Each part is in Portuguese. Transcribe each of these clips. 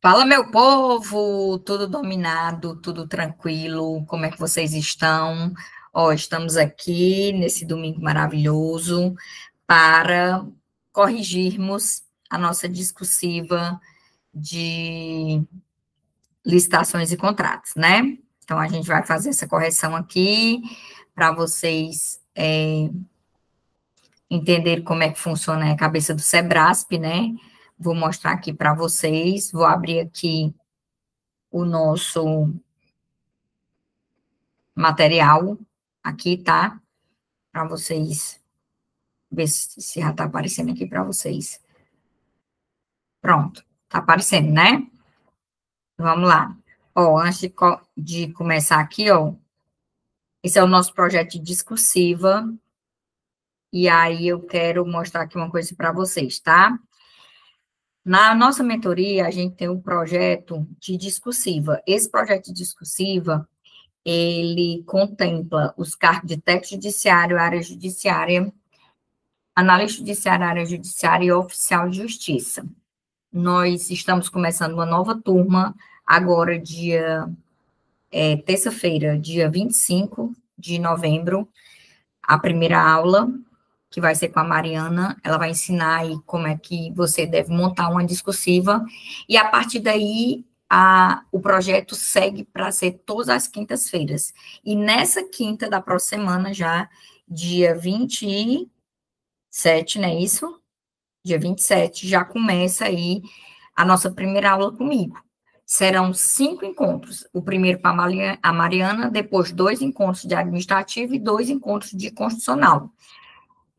Fala, meu povo, tudo dominado, tudo tranquilo, como é que vocês estão? Ó, estamos aqui nesse domingo maravilhoso para corrigirmos a nossa discursiva de licitações e contratos, né? Então, a gente vai fazer essa correção aqui para vocês entenderem como é que funciona a cabeça do Sebrasp, né? Vou mostrar aqui para vocês, vou abrir aqui o nosso material aqui, tá? Para vocês ver se já tá aparecendo aqui para vocês. Pronto, tá aparecendo, né? Vamos lá. Ó, antes de começar aqui, ó, esse é o nosso projeto de discursiva. E aí eu quero mostrar aqui uma coisa para vocês, tá? Na nossa mentoria, a gente tem um projeto de discursiva. Esse projeto de discursiva, ele contempla os cargos de técnico judiciário, área judiciária, analista judiciário, área judiciária e oficial de justiça. Nós estamos começando uma nova turma, agora terça-feira, dia 25 de novembro, a primeira aula, que vai ser com a Mariana, ela vai ensinar aí como é que você deve montar uma discursiva, e a partir daí, o projeto segue para ser todas as quintas-feiras. E nessa quinta da próxima semana, já, dia 27, não é isso? Dia 27, já começa aí a nossa primeira aula comigo. Serão 5 encontros. O primeiro para a Mariana, depois 2 encontros de administrativo e 2 encontros de constitucional.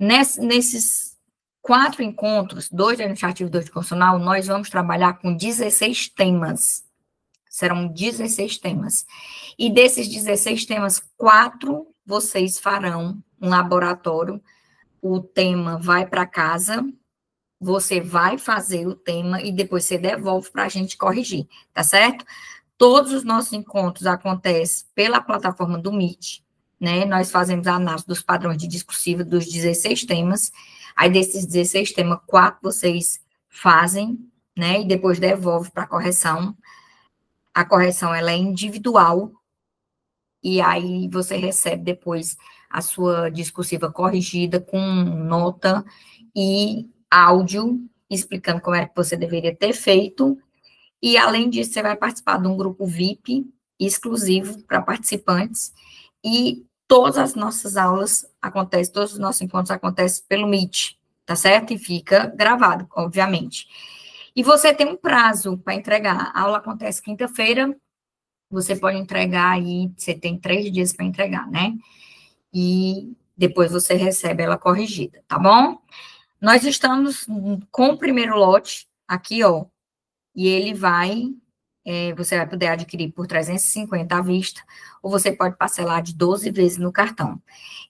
Nesses 4 encontros, 2 de administrativo e 2 de constitucional, nós vamos trabalhar com 16 temas. Serão 16 temas. E desses 16 temas, 4 vocês farão um laboratório. O tema vai para casa, você vai fazer o tema e depois você devolve para a gente corrigir, tá certo? Todos os nossos encontros acontecem pela plataforma do Meet, né? Nós fazemos a análise dos padrões de discursiva dos 16 temas. Aí, desses 16 temas, 4 vocês fazem, né? E depois devolve para a correção. A correção, ela é individual. E aí, você recebe depois a sua discursiva corrigida com nota e áudio explicando como é que você deveria ter feito. E, além disso, você vai participar de um grupo VIP exclusivo para participantes. E todas as nossas aulas acontecem, todos os nossos encontros acontecem pelo Meet, tá certo? E fica gravado, obviamente. E você tem um prazo para entregar. A aula acontece quinta-feira, você pode entregar aí, você tem 3 dias para entregar, né? E depois você recebe ela corrigida, tá bom? Nós estamos com o primeiro lote aqui, ó, e ele você vai poder adquirir por 350 à vista, ou você pode parcelar de 12 vezes no cartão.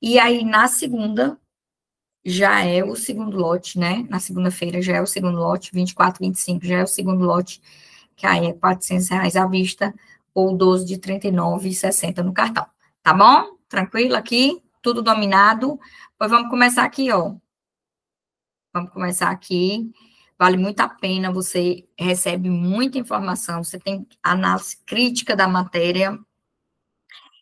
E aí, na segunda, já é o segundo lote, né? Na segunda-feira já é o segundo lote, 24, 25 já é o segundo lote, que aí é R$ 400 à vista, ou 12 de 39,60 no cartão. Tá bom? Tranquilo aqui? Tudo dominado? Pois vamos começar aqui, ó. Vamos começar aqui. Vale muito a pena, você recebe muita informação, você tem análise crítica da matéria,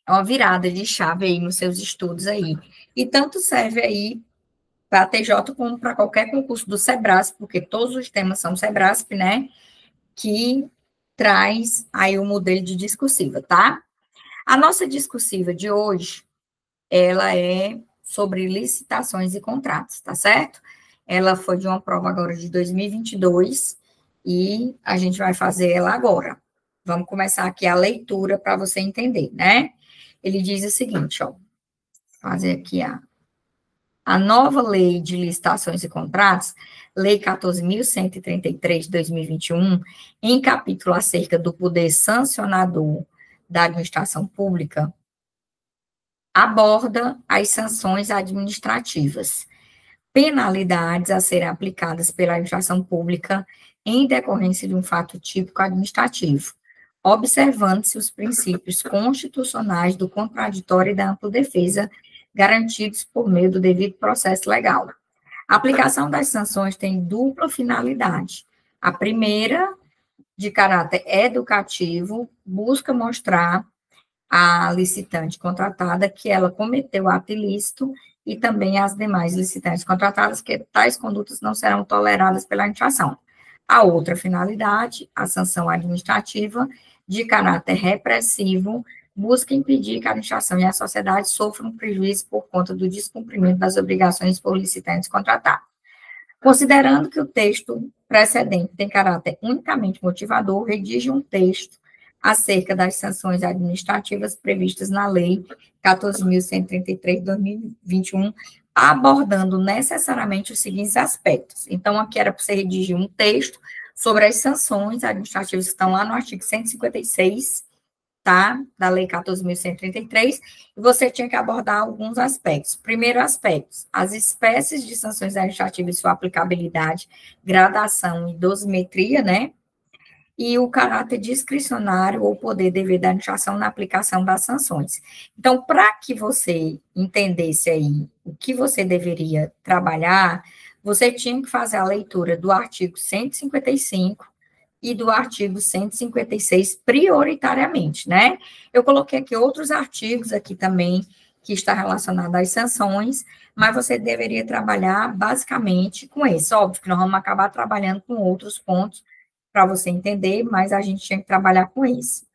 é uma virada de chave aí nos seus estudos aí. E tanto serve aí para a TJ como para qualquer concurso do Sebrasp, porque todos os temas são Sebrasp, né? Que traz aí o modelo de discursiva, tá? A nossa discursiva de hoje, ela é sobre licitações e contratos, tá certo? Ela foi de uma prova agora de 2022 e a gente vai fazer ela agora. Vamos começar aqui a leitura para você entender, né? Ele diz o seguinte, ó, fazer aqui a nova lei de licitações e contratos, Lei 14.133 de 2021, em capítulo acerca do poder sancionador da administração pública, aborda as sanções administrativas, penalidades a serem aplicadas pela administração pública em decorrência de um fato típico administrativo, observando-se os princípios constitucionais do contraditório e da ampla defesa garantidos por meio do devido processo legal. A aplicação das sanções tem dupla finalidade. A primeira de caráter educativo, busca mostrar à licitante contratada que ela cometeu ato ilícito e também as demais licitantes contratadas que tais condutas não serão toleradas pela infração. A outra finalidade, a sanção administrativa de caráter repressivo, busca impedir que a administração e a sociedade sofram prejuízo por conta do descumprimento das obrigações por licitantes contratados. Considerando que o texto precedente tem caráter unicamente motivador, redige um texto acerca das sanções administrativas previstas na Lei 14.133 de 2021, abordando necessariamente os seguintes aspectos. Então, aqui era para você redigir um texto sobre as sanções administrativas que estão lá no artigo 156, tá? Da Lei 14.133, e você tinha que abordar alguns aspectos. Primeiro aspecto, as espécies de sanções administrativas e sua aplicabilidade, gradação e dosimetria, né? E o caráter discricionário ou poder dever da administração na aplicação das sanções. Então, para que você entendesse aí o que você deveria trabalhar, você tinha que fazer a leitura do artigo 155 e do artigo 156 prioritariamente, né? Eu coloquei aqui outros artigos aqui também que está relacionado às sanções, mas você deveria trabalhar basicamente com esse. Óbvio que nós vamos acabar trabalhando com outros pontos para você entender, mas a gente tinha que trabalhar com esse.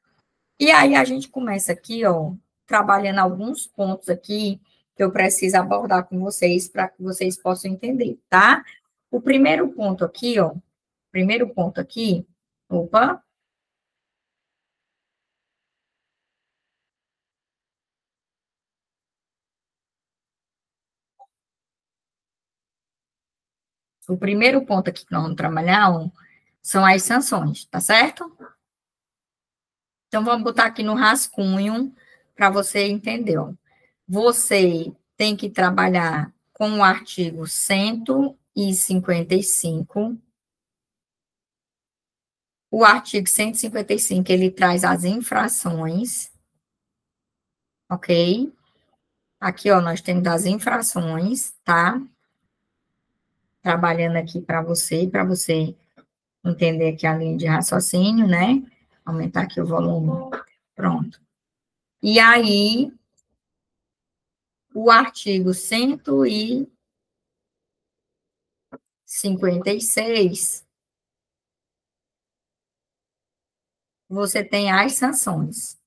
E aí a gente começa aqui, ó, trabalhando alguns pontos aqui que eu preciso abordar com vocês para que vocês possam entender, tá? O primeiro ponto aqui, ó, opa. O primeiro ponto aqui que nós vamos trabalhar, ó, são as sanções, tá certo? Então, vamos botar aqui no rascunho para você entender, ó. Você tem que trabalhar com o artigo 155. O artigo 155, ele traz as infrações, ok? Aqui, ó, nós temos as infrações, tá? Trabalhando aqui para você entender aqui a linha de raciocínio, né? Aumentar aqui o volume. Pronto. E aí, o artigo 156, você tem as sanções.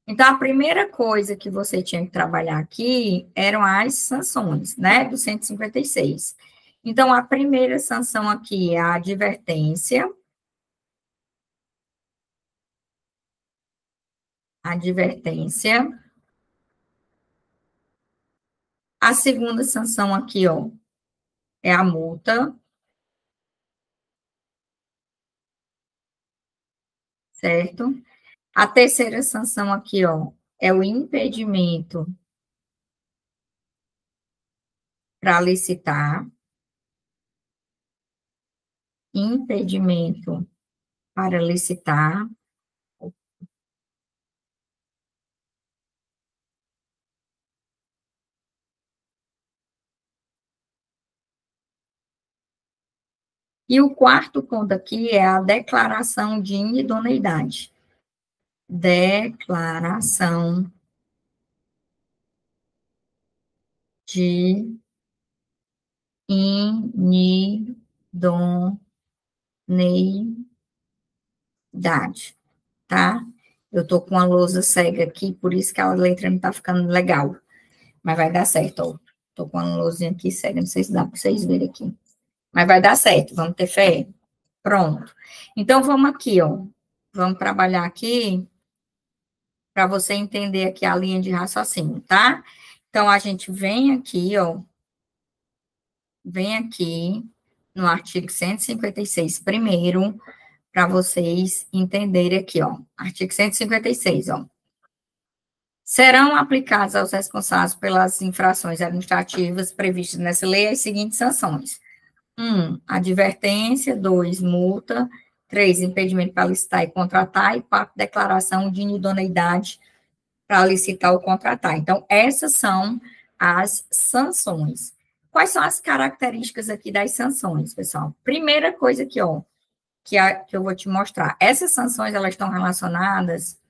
Então, a primeira coisa que você tinha que trabalhar aqui eram as sanções, né, do 156. Então, a primeira sanção aqui é a advertência. Advertência. A segunda sanção aqui, ó, é a multa. Certo? A terceira sanção aqui, ó, é o impedimento para licitar. Impedimento para licitar. E o quarto ponto aqui é a declaração de inidoneidade. Declaração de inidoneidade, tá? Eu tô com a lousa cega aqui, por isso que a letra não tá ficando legal, mas vai dar certo, ó. Tô com a lousinha aqui cega, não sei se dá para vocês verem aqui. Mas vai dar certo, vamos ter fé? Pronto. Então, vamos aqui, ó. Vamos trabalhar aqui para você entender aqui a linha de raciocínio, tá? Então, a gente vem aqui, ó. Vem aqui no artigo 156 primeiro, para vocês entenderem aqui, ó. Artigo 156, ó. Serão aplicadas aos responsáveis pelas infrações administrativas previstas nessa lei as seguintes sanções: 1, advertência; 2, multa; 3, impedimento para licitar e contratar; e 4, declaração de inidoneidade para licitar ou contratar. Então, essas são as sanções. Quais são as características aqui das sanções, pessoal? Primeira coisa aqui, ó, que eu vou te mostrar. Essas sanções, elas estão relacionadas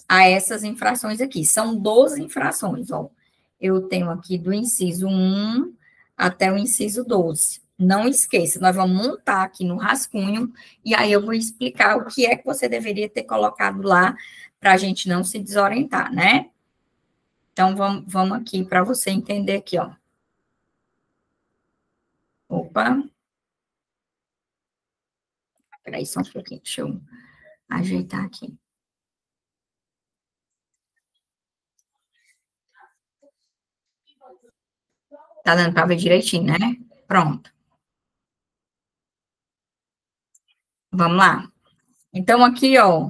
a essas infrações aqui. São 12 infrações, ó. Eu tenho aqui do inciso 1 até o inciso 12. Não esqueça, nós vamos montar aqui no rascunho, e aí eu vou explicar o que é que você deveria ter colocado lá, para a gente não se desorientar, né? Então, vamos aqui para você entender aqui, ó. Opa. Peraí, só um pouquinho, deixa eu ajeitar aqui. Tá dando para ver direitinho, né? Pronto. Vamos lá. Então, aqui, ó,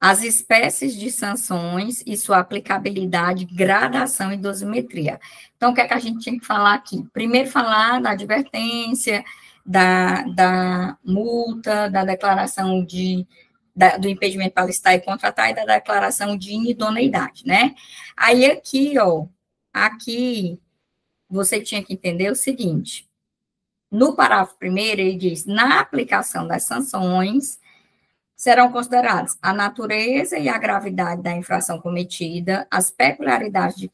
as espécies de sanções e sua aplicabilidade, gradação e dosimetria. Então, o que é que a gente tinha que falar aqui? Primeiro, falar da advertência, da multa, da declaração do impedimento para licitar e contratar e da declaração de inidoneidade, né? Aí, aqui, ó, aqui, você tinha que entender o seguinte: no parágrafo primeiro, ele diz: na aplicação das sanções, serão considerados a natureza e a gravidade da infração cometida, as peculiaridades,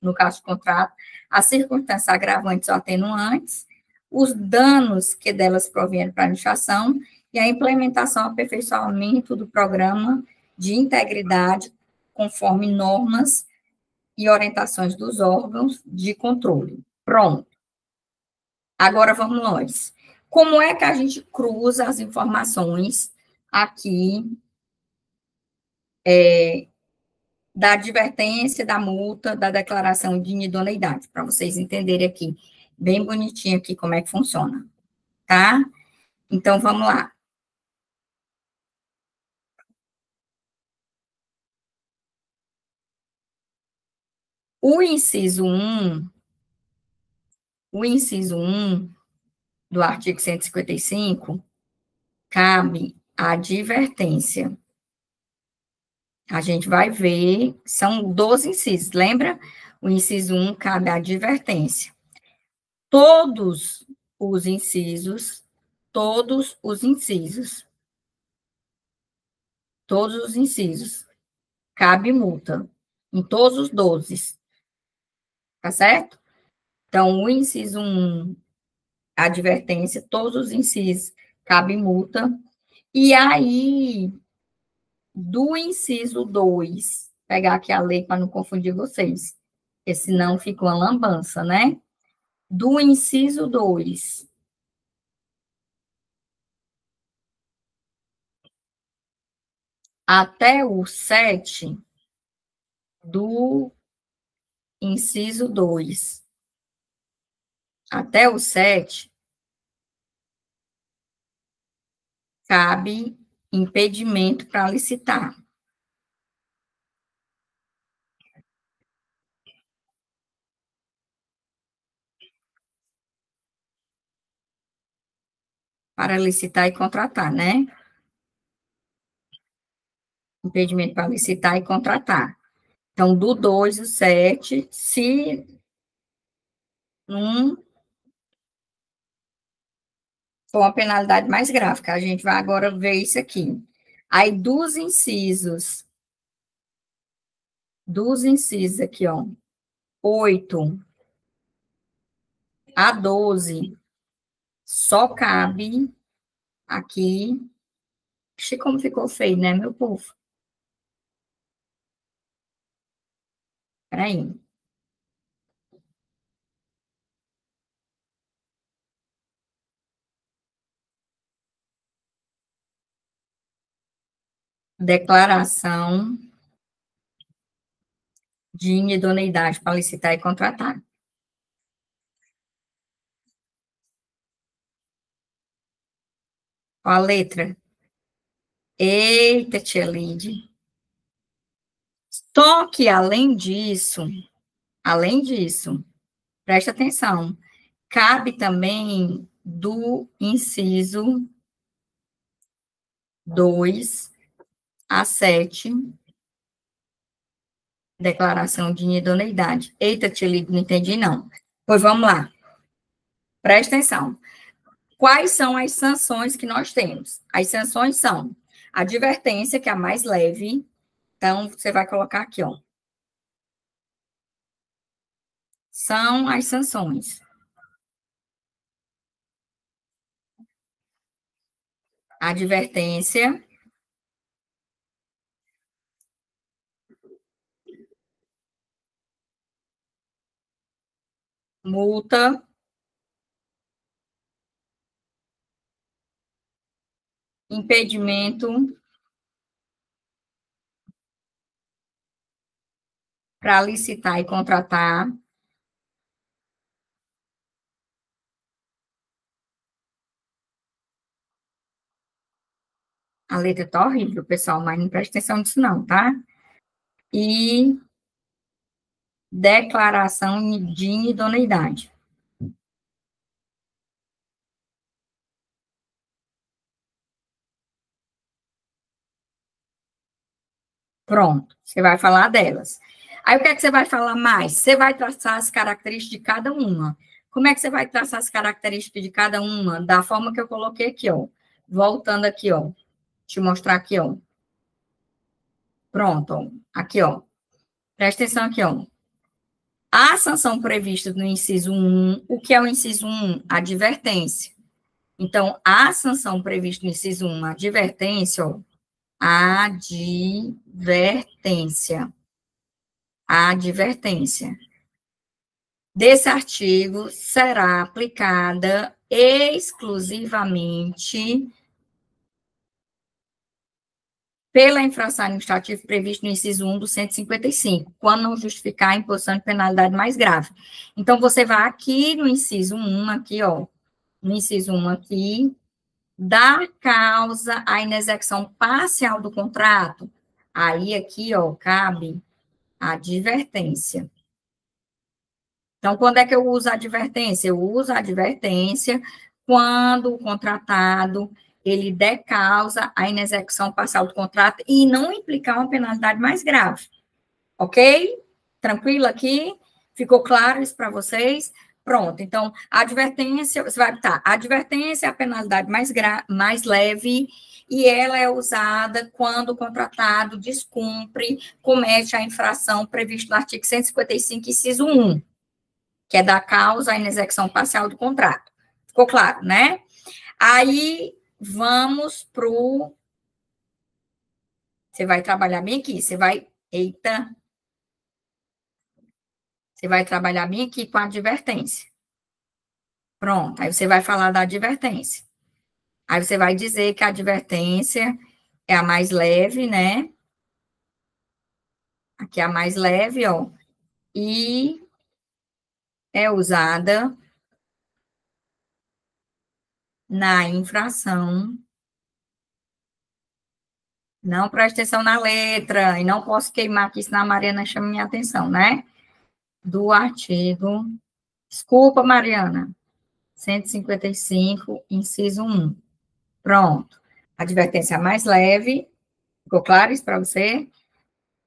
no caso de contrato, as circunstâncias agravantes ou atenuantes, os danos que delas provêm para a administração e a implementação e aperfeiçoamento do programa de integridade conforme normas e orientações dos órgãos de controle. Pronto. Agora vamos nós. Como é que a gente cruza as informações aqui da advertência, da multa, da declaração de inidoneidade, para vocês entenderem aqui, bem bonitinho aqui como é que funciona, tá? Então, vamos lá. O inciso 1, do artigo 155, cabe a advertência. A gente vai ver, são 12 incisos, lembra? O inciso 1 cabe a advertência. Todos os incisos, cabe multa, em todos os 12, tá certo? Então, o inciso 1, advertência, todos os incisos, cabe multa. E aí, do inciso 2, pegar aqui a lei para não confundir vocês, porque senão fica uma lambança, né? Do inciso 2 até o 7, do inciso 2 até o 7, cabe impedimento para licitar. Para licitar e contratar, né? Impedimento para licitar e contratar. Então, do 2 ao 7, se um for uma penalidade mais grave, a gente vai agora ver isso aqui. Aí, dos incisos aqui, ó, 8 a 12, só cabe aqui. Achei como ficou feio, né, meu povo? Peraí. Declaração de inidoneidade para licitar e contratar. Qual a letra? Eita, tia Lide. Só que, além disso, presta atenção, cabe também do inciso 2 a 7, declaração de inidoneidade. Eita, tia Lide, não entendi, não. Pois vamos lá. Presta atenção. Quais são as sanções que nós temos? As sanções são a advertência, que é a mais leve. Então, você vai colocar aqui, ó. São as sanções. Advertência. Multa. Impedimento. Para licitar e contratar. A letra tá horrível, pessoal, mas não presta atenção nisso não, tá? E declaração de inidoneidade. Pronto, você vai falar delas. Aí, o que é que você vai falar mais? Você vai traçar as características de cada uma. Como é que você vai traçar as características de cada uma? Da forma que eu coloquei aqui, ó. Voltando aqui, ó. Te mostrar aqui, ó. Pronto, ó. Aqui, ó. Presta atenção aqui, ó. A sanção prevista no inciso 1, o que é o inciso 1? Advertência. Então, a sanção prevista no inciso 1, advertência, ó. Advertência. Advertência desse artigo será aplicada exclusivamente pela infração administrativa prevista no inciso 1 do 155, quando não justificar a imposição de penalidade mais grave. Então, você vai aqui no inciso 1, aqui, ó, no inciso 1 aqui, dar causa à inexecução parcial do contrato, aí aqui, ó, cabe a advertência. Então, quando é que eu uso a advertência? Eu uso a advertência quando o contratado ele der causa à inexecução parcial do contrato e não implicar uma penalidade mais grave. Ok? Tranquilo aqui? Ficou claro isso para vocês? Pronto. Então, a advertência, você vai botar, a advertência é a penalidade mais leve e ela é usada quando o contratado descumpre, comete a infração prevista no artigo 155, inciso 1. Que é da causa à inexecução parcial do contrato. Ficou claro, né? Aí, vamos para o... Você vai trabalhar bem aqui, você vai... Eita! Você vai trabalhar bem aqui com a advertência. Pronto, aí você vai falar da advertência. Aí você vai dizer que a advertência é a mais leve, né? Aqui é a mais leve, ó. E é usada na infração. Não presta atenção na letra, e não posso queimar aqui, senão a Mariana chama minha atenção, né? Do artigo. Desculpa, Mariana. 155, inciso 1. Pronto. Advertência mais leve. Ficou claro isso para você?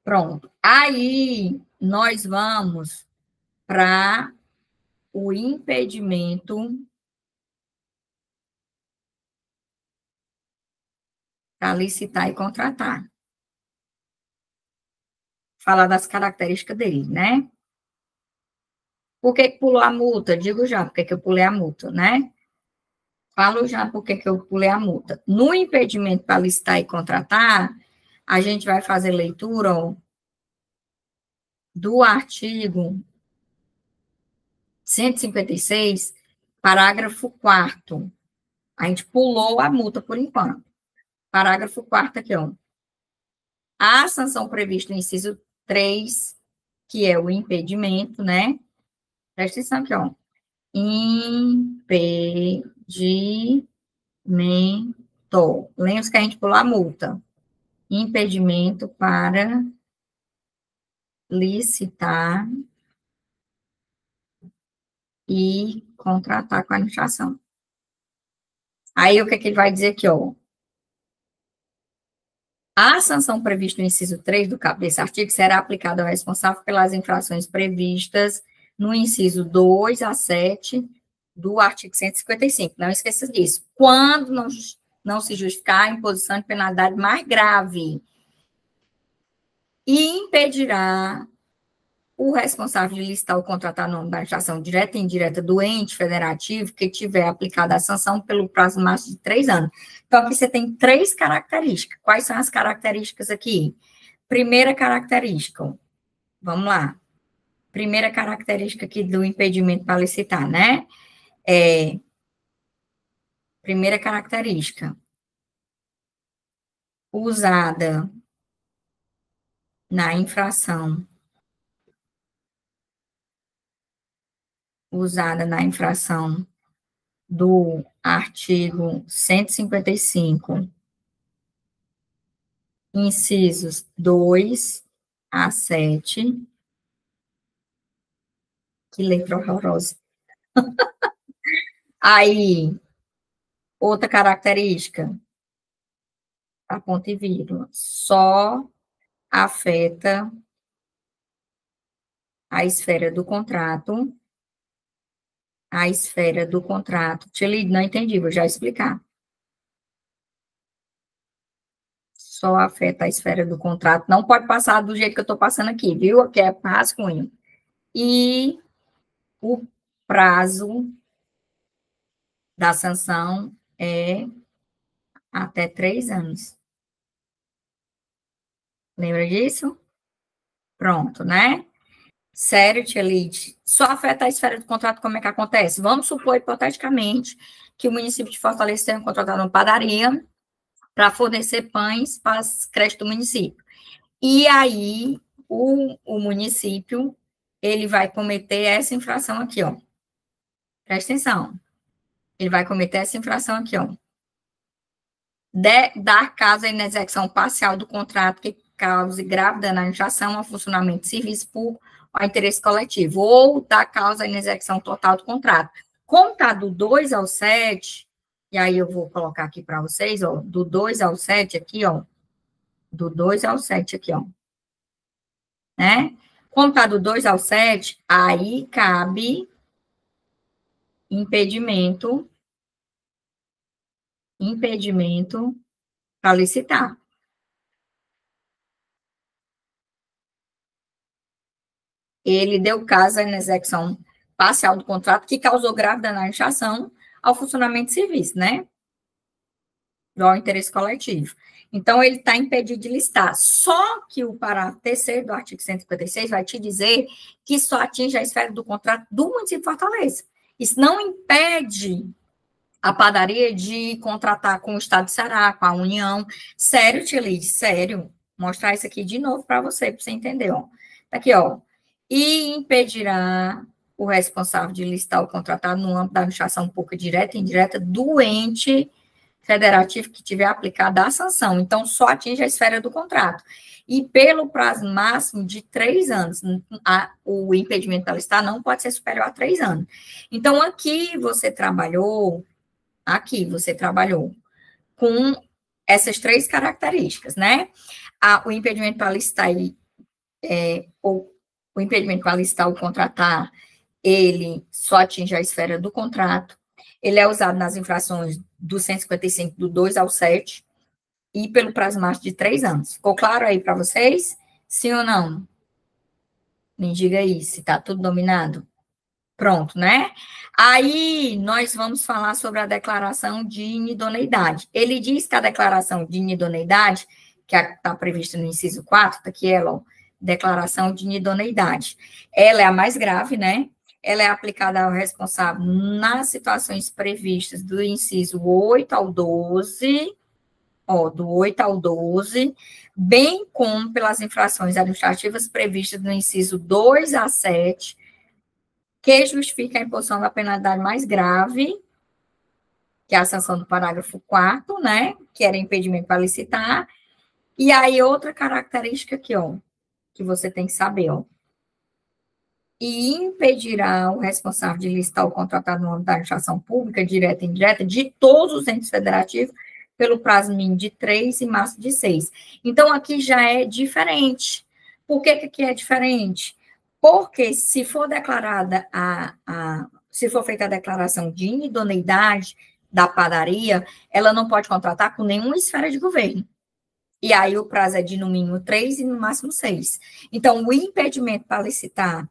Pronto. Aí, nós vamos para o impedimento para licitar e contratar. Falar das características dele, né? Por que pulou a multa? Digo já, porque eu pulei a multa, né? Falo já por que eu pulei a multa. No impedimento para licitar e contratar, a gente vai fazer leitura, ó, do artigo 156, parágrafo 4º. A gente pulou a multa por enquanto. Parágrafo 4º aqui, ó. A sanção prevista no inciso 3, que é o impedimento, né? Presta atenção aqui, ó. Impedimento. Lembra que a gente pulou a multa. Impedimento para licitar e contratar com a administração. Aí, o que ele vai dizer aqui, ó? A sanção prevista no inciso 3 do caput desse artigo será aplicada ao responsável pelas infrações previstas no inciso 2 a 7 do artigo 155. Não esqueça disso. Quando não se justificar a imposição de penalidade mais grave e impedirá o responsável de listar ou contratar no nome da administração direta e indireta do ente federativo que tiver aplicado a sanção pelo prazo máximo de 3 anos. Então, aqui você tem 3 características. Quais são as características aqui? Primeira característica, vamos lá. Primeira característica aqui do impedimento para licitar, né? Primeira característica, usada na infração do artigo 155, incisos 2 a 7. Que letra horrorosa. Aí, outra característica, a ponto e vírgula, só afeta a esfera do contrato. Tcheli, não entendi, vou já explicar. Só afeta a esfera do contrato. Não pode passar do jeito que eu estou passando aqui, viu? Que é rascunho. E o prazo da sanção é até 3 anos. Lembra disso? Pronto, né? Sério, tia Lid, só afeta a esfera do contrato, como é que acontece? Vamos supor, hipoteticamente, que o município de Fortaleza tenha contratado uma padaria para fornecer pães para as creches do município. E aí, o município, ele vai cometer essa infração aqui, ó. Presta atenção. Ele vai cometer essa infração aqui, ó. Dar caso à inexecução parcial do contrato que cause grave dano à administração, ao funcionamento de serviço público, ao interesse coletivo, ou dar causa à inexecução total do contrato. Como está do 2 ao 7, e aí eu vou colocar aqui para vocês, ó, do 2 ao 7 aqui, ó, do 2 ao 7 aqui, ó, né? Como está do 2 ao 7, aí cabe impedimento para licitar. Ele deu caso à inexecução parcial do contrato que causou grave dano à administração ao funcionamento de serviço, né? Ao interesse coletivo. Então, ele está impedido de listar. Só que o parágrafo 3º do artigo 156 vai te dizer que só atinge a esfera do contrato do município de Fortaleza. Isso não impede a padaria de contratar com o Estado do Ceará, com a União. Sério, tia Lidy, sério. Mostrar isso aqui de novo para você entender, ó. Tá aqui, ó. E impedirá o responsável de listar o contratado no âmbito da administração pública direta e indireta do ente federativo que tiver aplicado a sanção. Então, só atinge a esfera do contrato. E pelo prazo máximo de 3 anos. O impedimento para listar não pode ser superior a 3 anos. Então, aqui você trabalhou com essas 3 características, né? O impedimento para listar o impedimento para listar ou contratar, ele só atinge a esfera do contrato. Ele é usado nas infrações do 155, do 2 ao 7, e pelo prazo máximo de 3 anos. Ficou claro aí para vocês? Sim ou não? Me diga aí se está tudo dominado. Pronto, né? Aí, nós vamos falar sobre a declaração de inidoneidade. Ele diz que a declaração de inidoneidade, que está prevista no inciso 4, tá aqui ela, ó, declaração de inidoneidade. Ela é a mais grave, né? Ela é aplicada ao responsável nas situações previstas do inciso 8 ao 12, ó, do 8 ao 12, bem como pelas infrações administrativas previstas no inciso 2 a 7, que justifica a imposição da penalidade mais grave, que é a sanção do parágrafo 4º, né, que era impedimento para licitar. E aí, outra característica aqui, ó, que você tem que saber, ó. E impedirá o responsável de licitar o contratado no âmbito da administração pública, direta e indireta, de todos os entes federativos, pelo prazo mínimo de 3 e máximo de 6. Então, aqui já é diferente. Por que aqui é diferente? Porque se for declarada se for feita a declaração de inidoneidade da padaria, ela não pode contratar com nenhuma esfera de governo. E aí o prazo é de no mínimo 3 e no máximo 6. Então, o impedimento para licitar,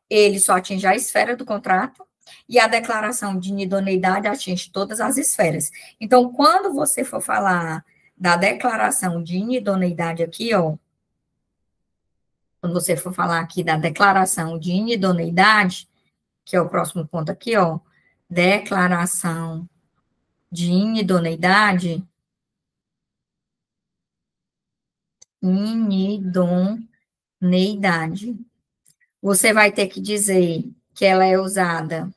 ele só atinge a esfera do contrato e a declaração de inidoneidade atinge todas as esferas. Então, quando você for falar da declaração de inidoneidade aqui, ó, quando você for falar aqui da declaração de inidoneidade, que é o próximo ponto aqui, ó, declaração de inidoneidade, inidoneidade. Você vai ter que dizer que ela é usada,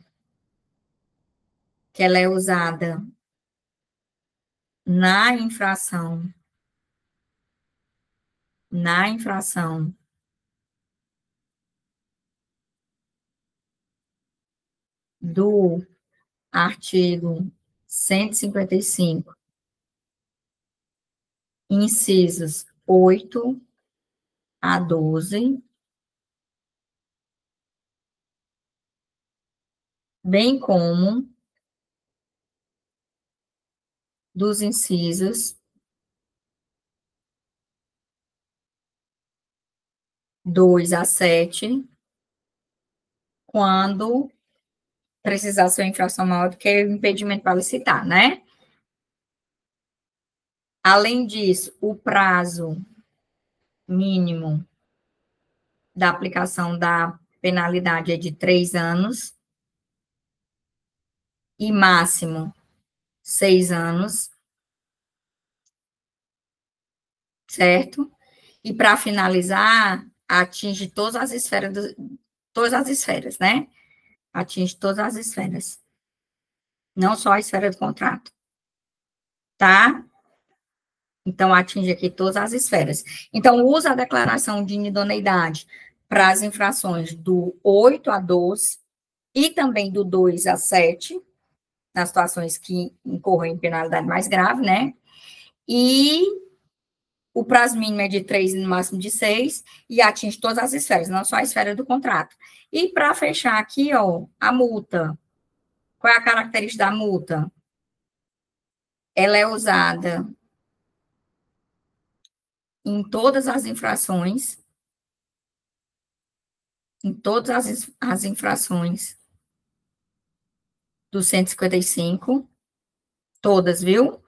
na infração do artigo 155, incisos 8 a 12, bem como dos incisos 2 a 7, quando precisar ser uma infração maior do que o impedimento para licitar, né? Além disso, o prazo mínimo da aplicação da penalidade é de 3 anos e máximo 6 anos, certo? E para finalizar, atinge todas as esferas, né? Atinge todas as esferas, não só a esfera do contrato, tá? Então, atinge aqui todas as esferas. Então, usa a declaração de inidoneidade para as infrações do 8 a 12 e também do 2 a 7, nas situações que incorrem em penalidade mais grave, né? E o prazo mínimo é de 3 e no máximo de 6, e atinge todas as esferas, não só a esfera do contrato. E para fechar aqui, ó, a multa. Qual é a característica da multa? Ela é usada em todas as infrações, as infrações do 155, todas, viu?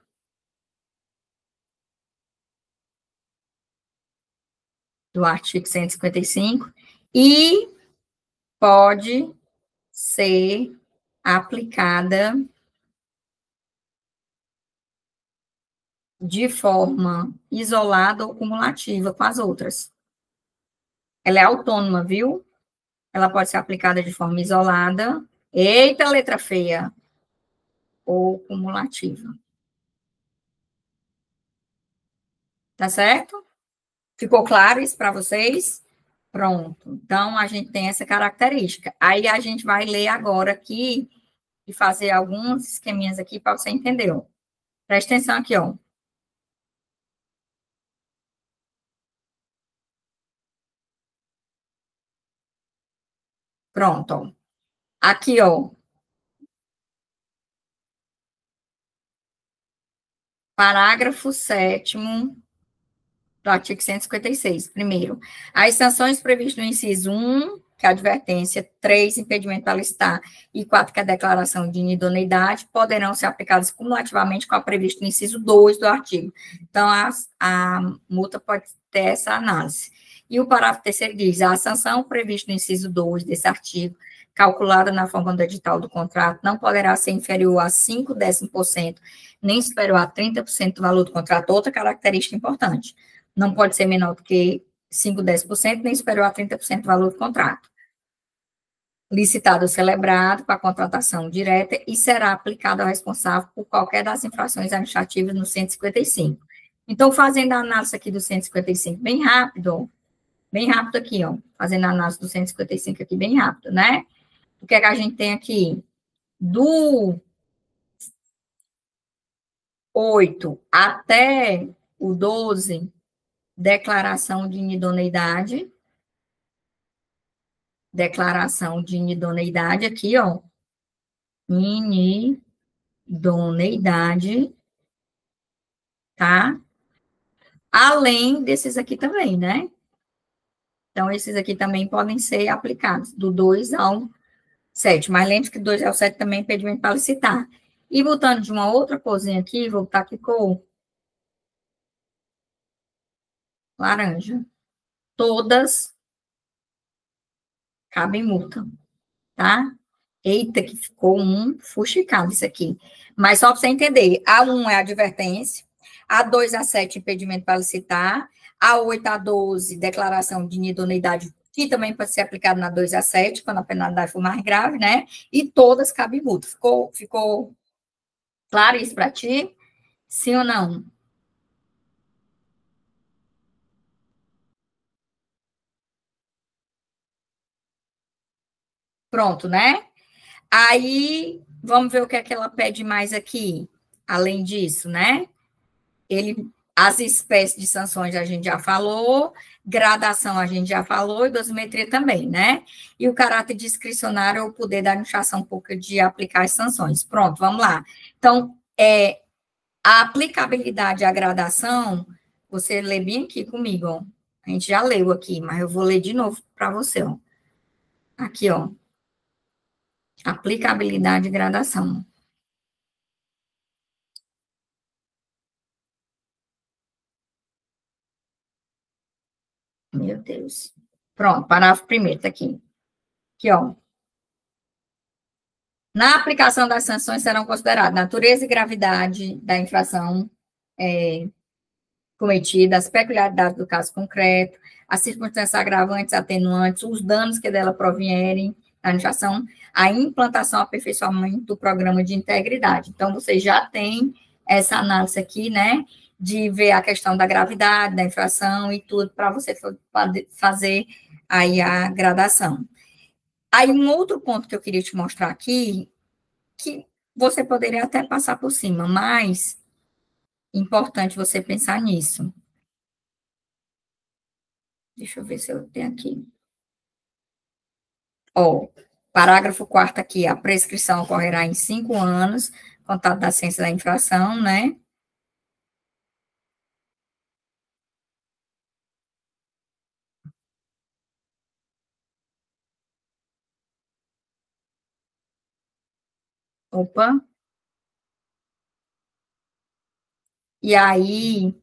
Do artigo 155, e pode ser aplicada de forma isolada ou cumulativa com as outras. Ela é autônoma, viu? Ela pode ser aplicada de forma isolada, eita, letra feia, ou cumulativa. Tá certo? Ficou claro isso para vocês? Pronto. Então, a gente tem essa característica. Aí, a gente vai ler agora aqui e fazer alguns esqueminhas aqui para você entender. Ó. Presta atenção aqui, ó. Pronto, ó. Aqui, ó. Parágrafo 7º do artigo 156. Primeiro, as sanções previstas no inciso 1, que é a advertência, 3, impedimento para licitar, e 4, que é a declaração de inidoneidade, poderão ser aplicadas cumulativamente com a prevista no inciso 2 do artigo. Então, a multa pode ter essa análise. E o parágrafo 3º diz, a sanção prevista no inciso 2 desse artigo, calculada na forma do edital do contrato, não poderá ser inferior a 0,5%, nem superior a 30% do valor do contrato. Outra característica importante. Não pode ser menor do que 5,10%, nem superior a 30% do valor do contrato. Licitado ou celebrado para contratação direta e será aplicado ao responsável por qualquer das infrações administrativas no 155. Então, fazendo a análise aqui do 155 bem rápido aqui, ó, fazendo a análise do 155 aqui bem rápido, né? O que é que a gente tem aqui? Do 8 até o 12, declaração de inidoneidade aqui, ó, Inidoneidade, tá? Além desses aqui também, né? Então, esses aqui também podem ser aplicados, do 2 ao 7. Mas lembre-se que do 2 ao 7 também é impedimento para licitar. E botando de uma outra corzinha aqui, vou botar aqui cor laranja. Todas cabem multa, tá? Eita, que ficou um fuxicado isso aqui. Mas só para você entender, A1 é advertência, A2 a 7, impedimento para licitar, A8 a 12, declaração de inidoneidade, que também pode ser aplicado na 2 a 7, quando a penalidade for mais grave, né? E todas cabem multa. Ficou claro isso para ti? Sim ou não? Pronto, né? Aí, vamos ver o que é que ela pede mais aqui, além disso, né? As espécies de sanções a gente já falou, gradação a gente já falou, e dosimetria também, né? E o caráter discricionário é o poder da administração pública de aplicar as sanções. Pronto, vamos lá. Então, a aplicabilidade à gradação, você lê bem aqui comigo, ó. A gente já leu aqui, mas eu vou ler de novo para você, ó. Aqui, ó. Aplicabilidade e gradação. Meu Deus. Pronto, parágrafo primeiro, tá aqui. Aqui, ó. Na aplicação das sanções serão consideradas natureza e gravidade da infração cometida, as peculiaridades do caso concreto, as circunstâncias agravantes, atenuantes, os danos que dela provierem da infração, a implantação, aperfeiçoamento do programa de integridade. Então, você já tem essa análise aqui, né, de ver a questão da gravidade, da infração e tudo, para você fazer aí a gradação. Aí, um outro ponto que eu queria te mostrar aqui, que você poderia até passar por cima, mas importante você pensar nisso. Deixa eu ver se eu tenho aqui. Ó, parágrafo 4º aqui, a prescrição ocorrerá em 5 anos, contado da ciência da infração, né? Opa. E aí,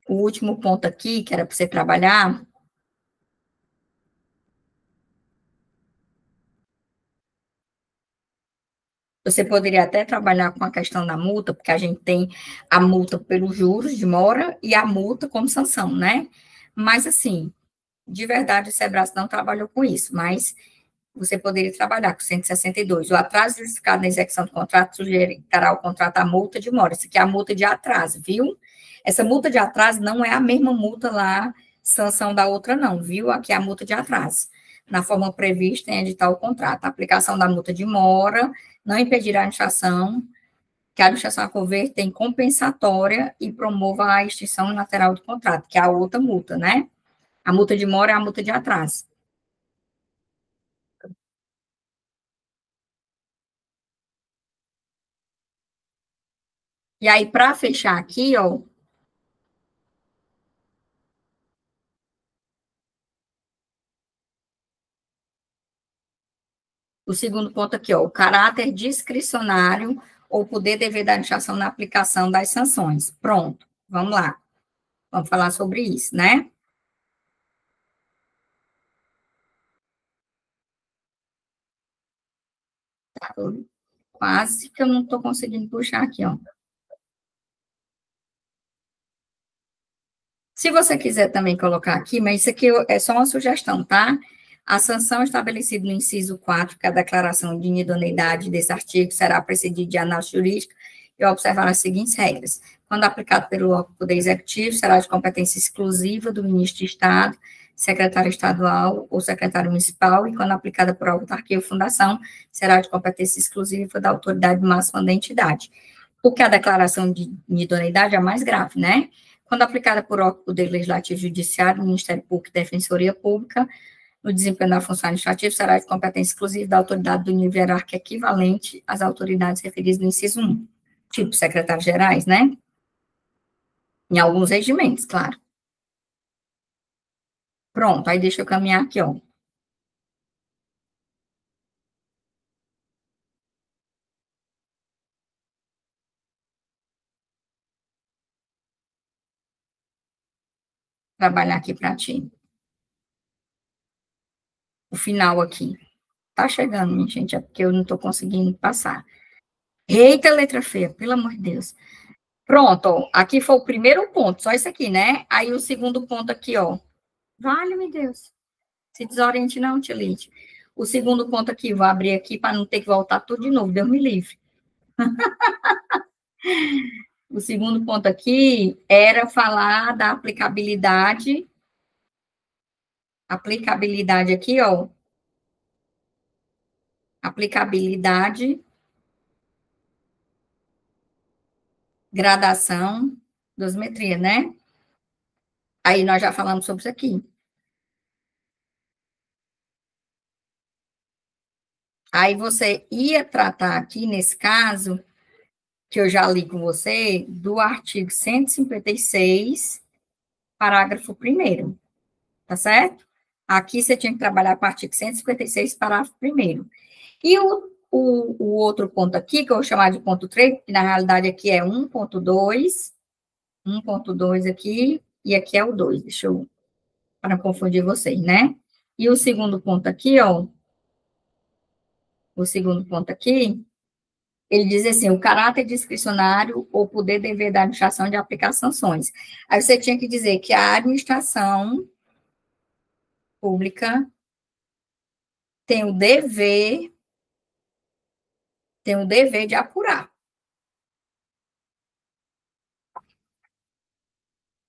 o último ponto aqui, que era para você trabalhar, você poderia até trabalhar com a questão da multa, porque a gente tem a multa pelos juros de mora e a multa como sanção, né? Mas, assim, de verdade, o Sebrae não trabalhou com isso, mas você poderia trabalhar com 162. O atraso justificado na execução do contrato sujeitará o contrato à multa de mora. Isso aqui é a multa de atraso, viu? Essa multa de atraso não é a mesma multa lá, sanção da outra, não, viu? Aqui é a multa de atraso. Na forma prevista em edital o contrato. A aplicação da multa de mora não impedirá a administração, que a administração a converta em compensatória e promova a extinção unilateral do contrato, que é a outra multa, né? A multa de mora é a multa de atraso. E aí, para fechar aqui, ó, o segundo ponto aqui, ó, o caráter discricionário ou poder dever da administração na aplicação das sanções. Pronto, vamos lá. Vamos falar sobre isso, né? Quase que eu não estou conseguindo puxar aqui, ó. Se você quiser também colocar aqui, mas isso aqui é só uma sugestão, tá? A sanção estabelecida no inciso 4, que é a declaração de inidoneidade desse artigo, será precedida de análise jurídica e observar as seguintes regras. Quando aplicado pelo órgão do Poder Executivo, será de competência exclusiva do ministro de Estado, secretário estadual ou secretário municipal, e quando aplicada por autarquia ou fundação, será de competência exclusiva da autoridade máxima da entidade. Porque a declaração de inidoneidade é a mais grave, né? quando aplicada por órgão do Poder Legislativo, Judiciário, Ministério Público e Defensoria Pública, no desempenho da função administrativa, será de competência exclusiva da autoridade do nível hierárquico equivalente às autoridades referidas no inciso 1, tipo secretários gerais, né? Em alguns regimentos, claro. Pronto, aí deixa eu caminhar aqui, ó. Trabalhar aqui para ti. O final aqui. Tá chegando, minha gente, é porque eu não estou conseguindo passar. Eita, letra feia, pelo amor de Deus. Pronto, ó, aqui foi o primeiro ponto, só isso aqui, né? Aí o segundo ponto aqui, ó. Vale-me Deus. Se desoriente não, Tilite. O segundo ponto aqui, vou abrir aqui para não ter que voltar tudo de novo, Deus me livre. O segundo ponto aqui era falar da aplicabilidade aqui, ó. Aplicabilidade, gradação, dosimetria, né? Aí nós já falamos sobre isso aqui. Aí você ia tratar aqui, nesse caso, que eu já li com você, do artigo 156, parágrafo 1º, tá certo? Aqui você tinha que trabalhar com o artigo 156, parágrafo 1º. E o outro ponto aqui, que eu vou chamar de ponto 3, que na realidade aqui é 1.2 aqui, e aqui é o 2, deixa eu, para não confundir vocês, né? E o segundo ponto aqui, ó, o segundo ponto aqui, ele diz assim, o caráter discricionário ou poder dever da administração de aplicar sanções. Aí você tinha que dizer que a administração pública tem o dever de apurar.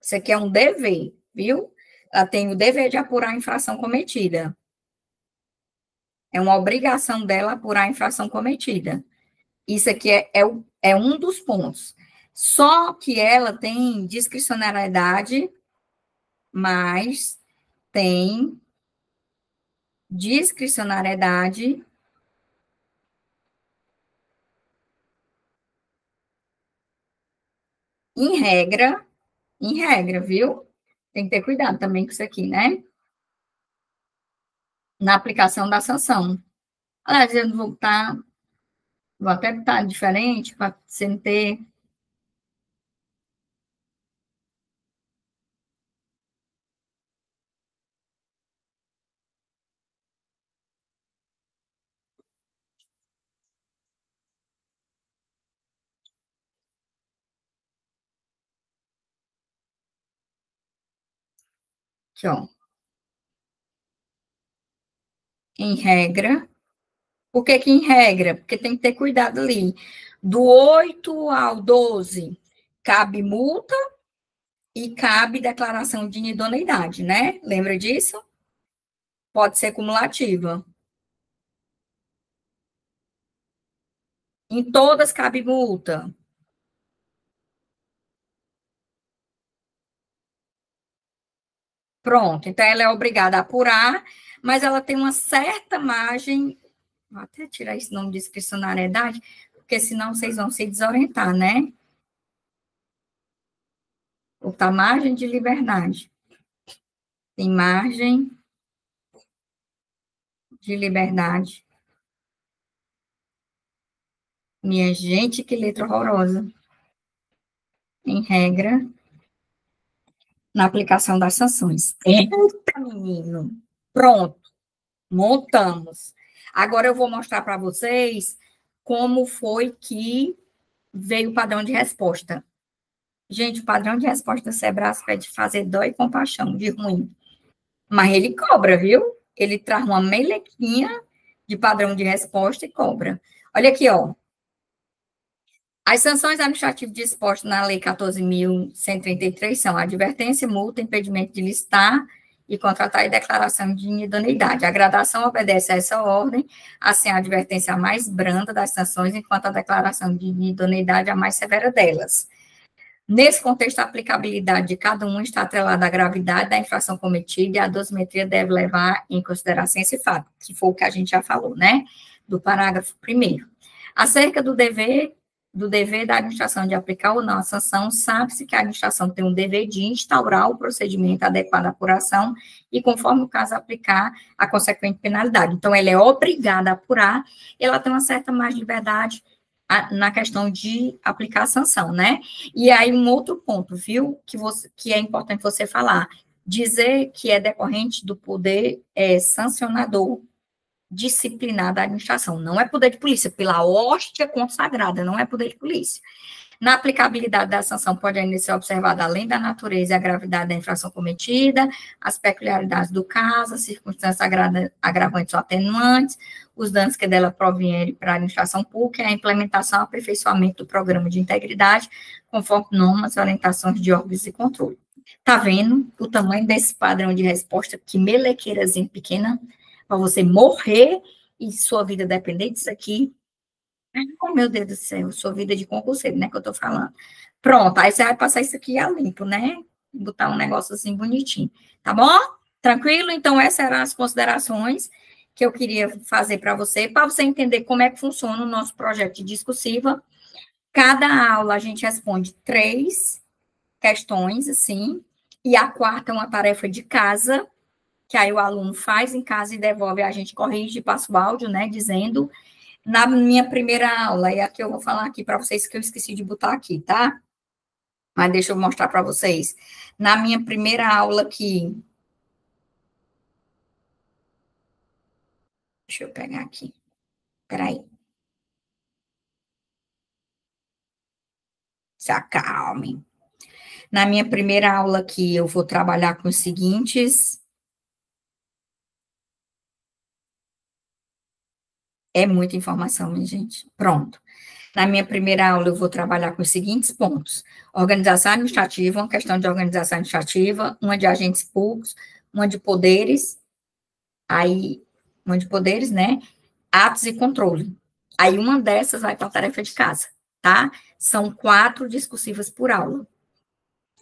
Isso aqui é um dever, viu? Ela tem o dever de apurar a infração cometida. É uma obrigação dela apurar a infração cometida. Isso aqui é um dos pontos. Só que ela tem discricionariedade, mas tem discricionariedade em regra, viu? Tem que ter cuidado também com isso aqui, né? Na aplicação da sanção. Aliás, eu vou até botar diferente para você não ter. Aqui, ó. Em regra. Por que que em regra? Porque tem que ter cuidado ali. Do 8 ao 12, cabe multa e cabe declaração de inidoneidade, né? Lembra disso? Pode ser cumulativa. Em todas cabe multa. Pronto, então ela é obrigada a apurar, mas ela tem uma certa margem. Vou até tirar esse nome de discricionariedade, porque senão vocês vão se desorientar, né? Botar margem de liberdade. Tem margem de liberdade. Minha gente, que letra horrorosa. Em regra, na aplicação das sanções. Eita, menino. Pronto, montamos. Agora eu vou mostrar para vocês como foi que veio o padrão de resposta. Gente, o padrão de resposta do Sebrasp é de fazer dó e compaixão, de ruim. Mas ele cobra, viu? Ele traz uma melequinha de padrão de resposta e cobra. Olha aqui, ó. As sanções administrativas dispostas na Lei 14.133 são advertência, multa, impedimento de listar e contratar e declaração de inidoneidade. A gradação obedece a essa ordem, assim a advertência a mais branda das sanções, enquanto a declaração de inidoneidade a mais severa delas. Nesse contexto, a aplicabilidade de cada um está atrelada à gravidade da infração cometida e a dosimetria deve levar em consideração esse fato, que foi o que a gente já falou, né? Do parágrafo 1º. Acerca do dever da administração de aplicar ou não a sanção, sabe-se que a administração tem um dever de instaurar o procedimento adequado à apuração e, conforme o caso, aplicar a consequente penalidade. Então, ela é obrigada a apurar, ela tem uma certa mais liberdade na questão de aplicar a sanção, né? E aí, um outro ponto, viu, que é importante você falar, dizer que é decorrente do poder sancionador disciplinar da administração, não é poder de polícia, pela hóstia consagrada, não é poder de polícia. Na aplicabilidade da sanção pode ainda ser observada, além da natureza e a gravidade da infração cometida, as peculiaridades do caso, as circunstâncias agravantes ou atenuantes, os danos que dela provierem para a administração pública e a implementação e aperfeiçoamento do programa de integridade, conforme normas e orientações de órgãos de controle. Tá vendo o tamanho desse padrão de resposta? Que melequeirazinha pequena, para você morrer e sua vida depender disso aqui. Oh, meu Deus do céu, sua vida de concurseiro, né, que eu tô falando. Pronto, aí você vai passar isso aqui a limpo, né? Botar um negócio assim bonitinho, tá bom? Tranquilo? Então, essas eram as considerações que eu queria fazer para você entender como é que funciona o nosso projeto de discursiva. Cada aula a gente responde 3 questões, assim, e a quarta é uma tarefa de casa, que aí o aluno faz em casa e devolve, a gente corrige, passa o áudio, né, dizendo, na minha primeira aula, e aqui eu vou falar aqui para vocês que eu esqueci de botar aqui, tá? Mas deixa eu mostrar para vocês. Na minha primeira aula aqui, deixa eu pegar aqui, peraí. Se acalmem. Na minha primeira aula aqui, eu vou trabalhar com os seguintes. É muita informação, minha gente. Pronto. Na minha primeira aula, eu vou trabalhar com os seguintes pontos: organização administrativa, uma questão de organização administrativa, uma de agentes públicos, uma de poderes, né? Atos e controle. Aí, uma dessas vai para a tarefa de casa, tá? São 4 discursivas por aula.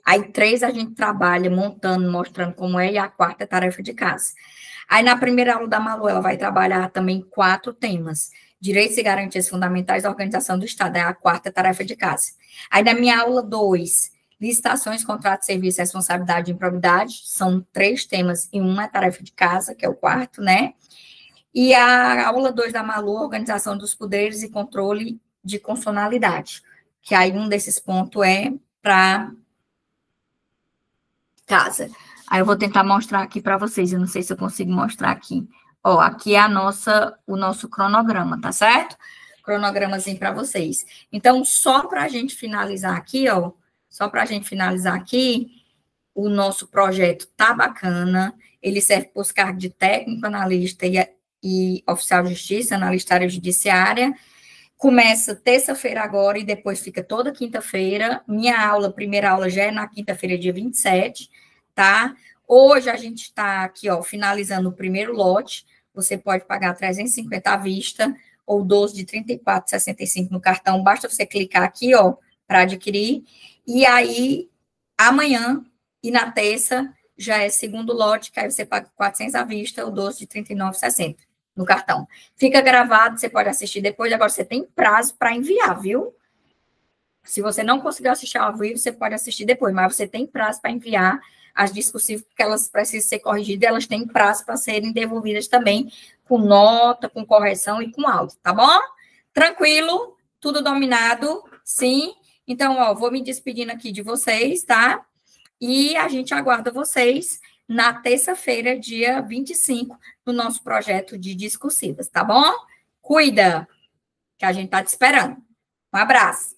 Aí, 3 a gente trabalha montando, mostrando como é, e a quarta é tarefa de casa. Aí, na primeira aula da Malu, ela vai trabalhar também 4 temas: direitos e garantias fundamentais da organização do Estado, é a quarta tarefa de casa. Aí, na minha aula 2, licitações, contrato de serviço, responsabilidade e improbidade, são 3 temas e uma tarefa de casa, que é o quarto, né? E a aula 2 da Malu, organização dos poderes e controle de constitucionalidade, que aí um desses pontos é para casa. Aí eu vou tentar mostrar aqui para vocês, eu não sei se eu consigo mostrar aqui. Ó, aqui é o nosso cronograma, tá certo? Cronogramazinho para vocês. Então, só para a gente finalizar aqui, ó, o nosso projeto tá bacana, ele serve para os cargos de técnico, analista e oficial de justiça, analista área judiciária. Começa terça-feira agora e depois fica toda quinta-feira. Minha aula, primeira aula, já é na quinta-feira, dia 27, tá? Hoje a gente está aqui, ó, finalizando o primeiro lote. Você pode pagar 350 à vista ou 12 de 34,65 no cartão. Basta você clicar aqui, ó, para adquirir. E aí, amanhã e na terça já é segundo lote, que aí você paga 400 à vista ou 12 de 39,60 no cartão. Fica gravado, você pode assistir depois, agora você tem prazo para enviar, viu? Se você não conseguiu assistir ao vivo, você pode assistir depois, mas você tem prazo para enviar as discursivas, porque elas precisam ser corrigidas, elas têm prazo para serem devolvidas também, com nota, com correção e com áudio, tá bom? Tranquilo? Tudo dominado? Sim? Então, ó, vou me despedindo aqui de vocês, tá? E a gente aguarda vocês na terça-feira, dia 25, no nosso projeto de discursivas, tá bom? Cuida, que a gente tá te esperando. Um abraço.